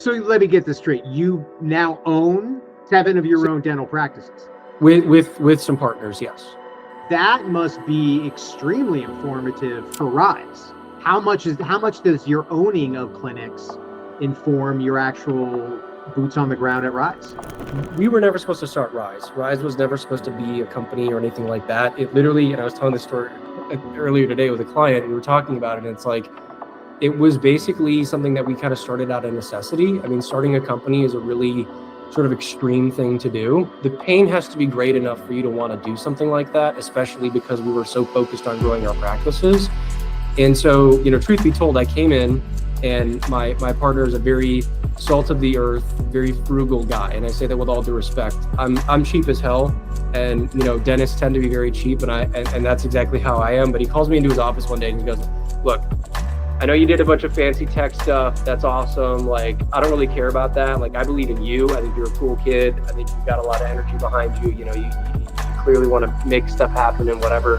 So let me get this straight. You now own 7 of your own dental practices. With some partners, yes. That must be extremely informative for Rise. How much does your owning of clinics inform your actual boots on the ground at Rise? We were never supposed to start Rise. Rise was never supposed to be a company or anything like that. It literally, and I was telling this story earlier today with a client, we were talking about it, and it's like, it was basically something that we kind of started out of necessity. I mean, starting a company is a really sort of extreme thing to do. The pain has to be great enough for you to want to do something like that, especially because we were so focused on growing our practices. And so, truth be told, I came in and my partner is a very salt of the earth, very frugal guy. And I say that with all due respect. I'm cheap as hell. And, dentists tend to be very cheap, and that's exactly how I am. But he calls me into his office one day and he goes, "Look, I know you did a bunch of fancy tech stuff. That's awesome. Like, I don't really care about that. Like, I believe in you. I think you're a cool kid. I think you've got a lot of energy behind you. You clearly want to make stuff happen and whatever.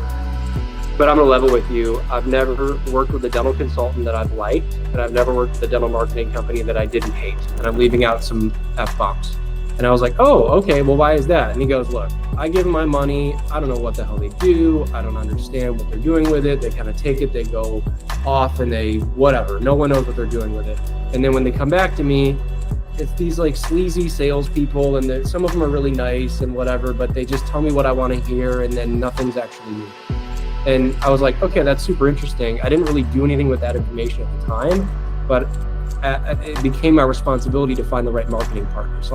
But I'm gonna level with you. I've never worked with a dental consultant that I've liked, and I've never worked with a dental marketing company that I didn't hate. And I'm leaving out some F-bombs." And I was like, "Oh, okay, well, why is that?" And he goes, "Look, I give them my money. I don't know what the hell they do. I don't understand what they're doing with it. They kind of take it, they go off, and they whatever. No one knows what they're doing with it. And then when they come back to me, it's these like sleazy salespeople, and some of them are really nice and whatever, but they just tell me what I want to hear, and then nothing's actually new." And I was like, okay, that's super interesting. I didn't really do anything with that information at the time, but it became my responsibility to find the right marketing partner. So